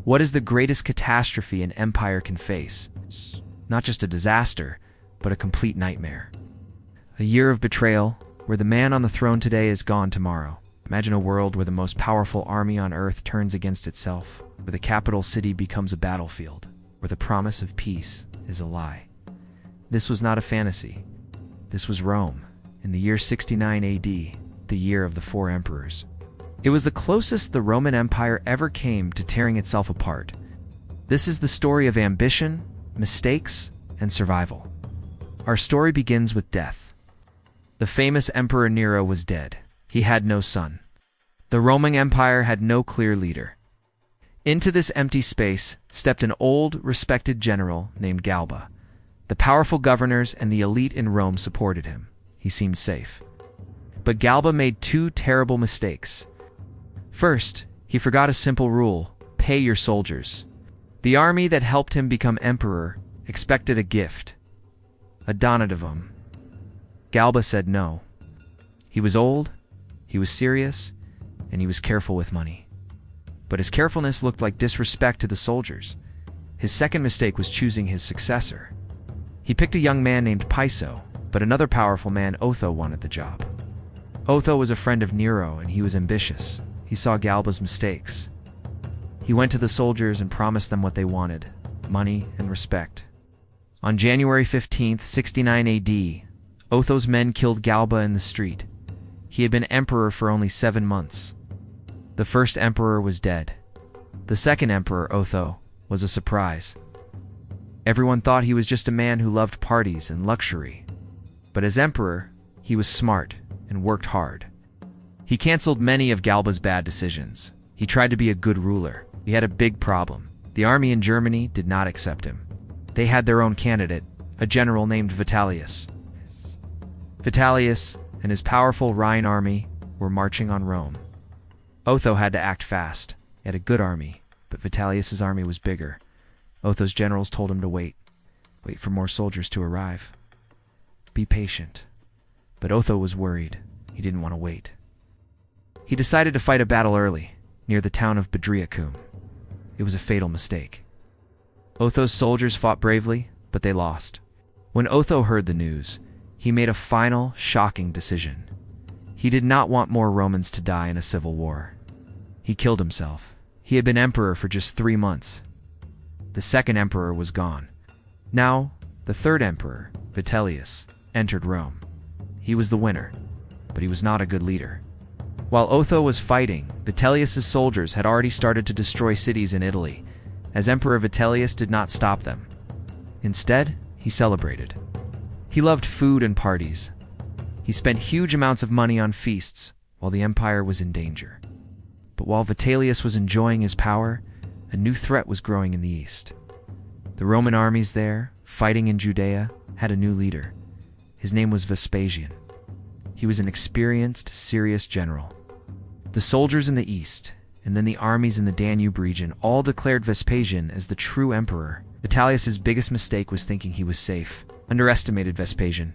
What is the greatest catastrophe an empire can face? Not just a disaster, but a complete nightmare. A year of betrayal, where the man on the throne today is gone tomorrow. Imagine a world where the most powerful army on earth turns against itself, where the capital city becomes a battlefield, where the promise of peace is a lie. This was not a fantasy. This was Rome, in the year 69 AD, the year of the four emperors. It was the closest the Roman Empire ever came to tearing itself apart. This is the story of ambition, mistakes, and survival. Our story begins with death. The famous Emperor Nero was dead. He had no son. The Roman Empire had no clear leader. Into this empty space stepped an old, respected general named Galba. The powerful governors and the elite in Rome supported him. He seemed safe. But Galba made two terrible mistakes. First, he forgot a simple rule: pay your soldiers. The army that helped him become emperor expected a gift, a donativum. Galba said no. He was old, he was serious, and he was careful with money. But his carefulness looked like disrespect to the soldiers. His second mistake was choosing his successor. He picked a young man named Piso, but another powerful man, Otho, wanted the job. Otho was a friend of Nero, and he was ambitious. He saw Galba's mistakes. He went to the soldiers and promised them what they wanted: money and respect. On January 15th, 69 AD, Otho's men killed Galba in the street. He had been emperor for only 7 months. The first emperor was dead. The second emperor, Otho, was a surprise. Everyone thought he was just a man who loved parties and luxury. But as emperor, he was smart and worked hard. He canceled many of Galba's bad decisions. He tried to be a good ruler. He had a big problem. The army in Germany did not accept him. They had their own candidate, a general named Vitellius. Vitellius and his powerful Rhine army were marching on Rome. Otho had to act fast. He had a good army, but Vitellius's army was bigger. Otho's generals told him to wait for more soldiers to arrive. Be patient. But Otho was worried. He didn't want to wait. He decided to fight a battle early, near the town of Betrayal. It was a fatal mistake. Otho's soldiers fought bravely, but they lost. When Otho heard the news, he made a final, shocking decision. He did not want more Romans to die in a civil war. He killed himself. He had been emperor for just 3 months. The second emperor was gone. Now, the third emperor, Vitellius, entered Rome. He was the winner, but he was not a good leader. While Otho was fighting, Vitellius's soldiers had already started to destroy cities in Italy, as Emperor Vitellius did not stop them. Instead, he celebrated. He loved food and parties. He spent huge amounts of money on feasts, while the empire was in danger. But while Vitellius was enjoying his power, a new threat was growing in the east. The Roman armies there, fighting in Judea, had a new leader. His name was Vespasian. He was an experienced, serious general. The soldiers in the east, and then the armies in the Danube region, all declared Vespasian as the true emperor. Vitellius's biggest mistake was thinking he was safe. Underestimated Vespasian.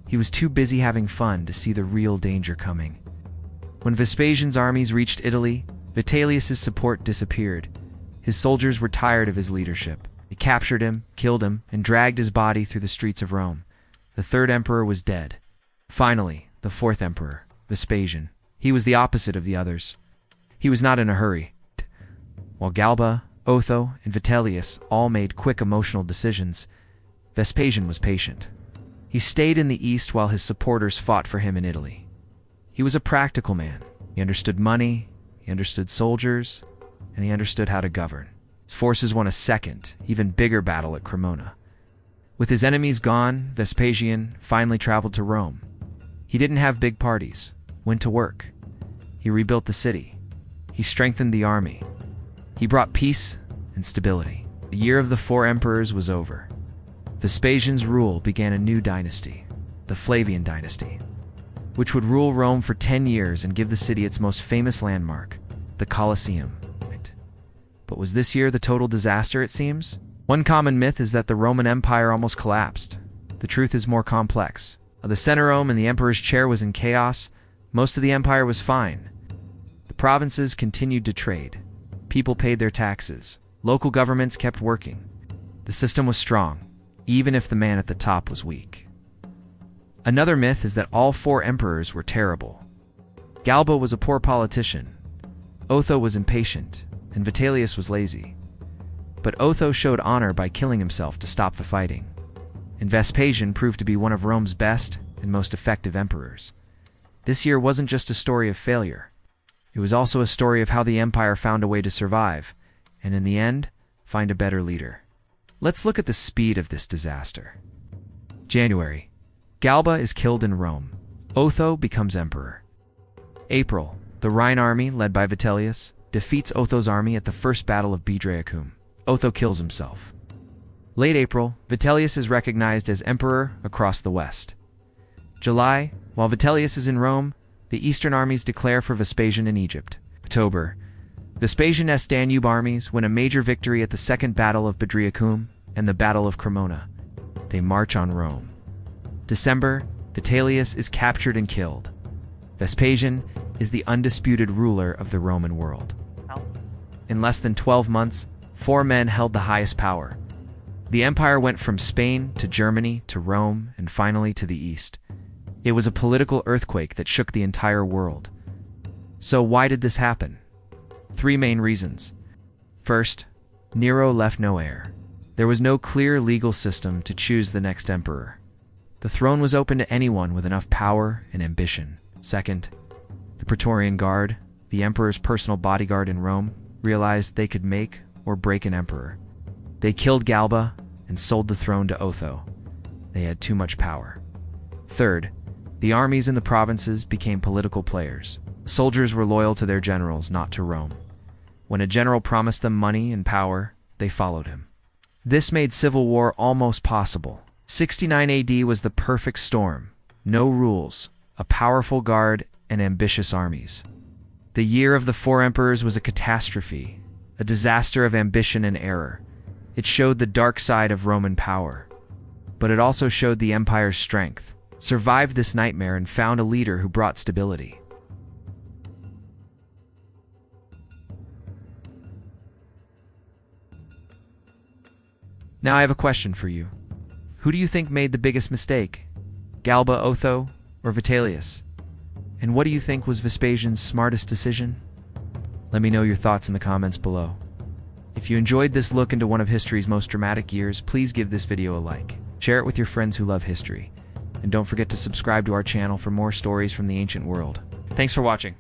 He was too busy having fun to see the real danger coming. When Vespasian's armies reached Italy, Vitellius's support disappeared. His soldiers were tired of his leadership. They captured him, killed him, and dragged his body through the streets of Rome. The third emperor was dead. Finally, the fourth emperor, Vespasian. He was the opposite of the others. He was not in a hurry. While Galba, Otho, and Vitellius all made quick emotional decisions, Vespasian was patient. He stayed in the east while his supporters fought for him in Italy. He was a practical man. He understood money, he understood soldiers, and he understood how to govern. His forces won a second, even bigger battle at Cremona. With his enemies gone, Vespasian finally traveled to Rome. He didn't have big parties, went to work. He rebuilt the city. He strengthened the army. He brought peace and stability. The year of the four emperors was over. Vespasian's rule began a new dynasty, the Flavian dynasty, which would rule Rome for 10 years and give the city its most famous landmark, the Colosseum. But was this year the total disaster, it seems? One common myth is that the Roman Empire almost collapsed. The truth is more complex. The Cenerome and the emperor's chair was in chaos. Most of the empire was fine. The provinces continued to trade. People paid their taxes. Local governments kept working. The system was strong, even if the man at the top was weak. Another myth is that all 4 emperors were terrible. Galba was a poor politician. Otho was impatient, and Vitellius was lazy. But Otho showed honor by killing himself to stop the fighting. And Vespasian proved to be one of Rome's best and most effective emperors. This year wasn't just a story of failure. It was also a story of how the empire found a way to survive, and in the end, find a better leader. Let's look at the speed of this disaster. January. Galba is killed in Rome. Otho becomes emperor. April. The Rhine army, led by Vitellius, defeats Otho's army at the First Battle of Betrayal. Otho kills himself. Late April, Vitellius is recognized as emperor across the west. July. While Vitellius is in Rome, the eastern armies declare for Vespasian in Egypt. October. Vespasian's Danube armies win a major victory at the Second Battle of Betrayal and the Battle of Cremona. They march on Rome. December. Vitellius is captured and killed. Vespasian is the undisputed ruler of the Roman world. In less than 12 months, 4 men held the highest power. The empire went from Spain to Germany to Rome and finally to the east. It was a political earthquake that shook the entire world. So why did this happen? 3 main reasons. First, Nero left no heir. There was no clear legal system to choose the next emperor. The throne was open to anyone with enough power and ambition. Second, the Praetorian Guard, the emperor's personal bodyguard in Rome, realized they could make or break an emperor. They killed Galba and sold the throne to Otho. They had too much power. Third, the armies in the provinces became political players. Soldiers were loyal to their generals, not to Rome. When a general promised them money and power, they followed him. This made civil war almost possible. 69 AD was the perfect storm. No rules, a powerful guard, and ambitious armies. The year of the 4 emperors was a catastrophe, a disaster of ambition and error. It showed the dark side of Roman power. But it also showed the empire's strength, survived this nightmare, and found a leader who brought stability. Now I have a question for you. Who do you think made the biggest mistake? Galba, Otho, or Vitellius? And what do you think was Vespasian's smartest decision? Let me know your thoughts in the comments below. If you enjoyed this look into one of history's most dramatic years, please give this video a like. Share it with your friends who love history. And don't forget to subscribe to our channel for more stories from the ancient world. Thanks for watching.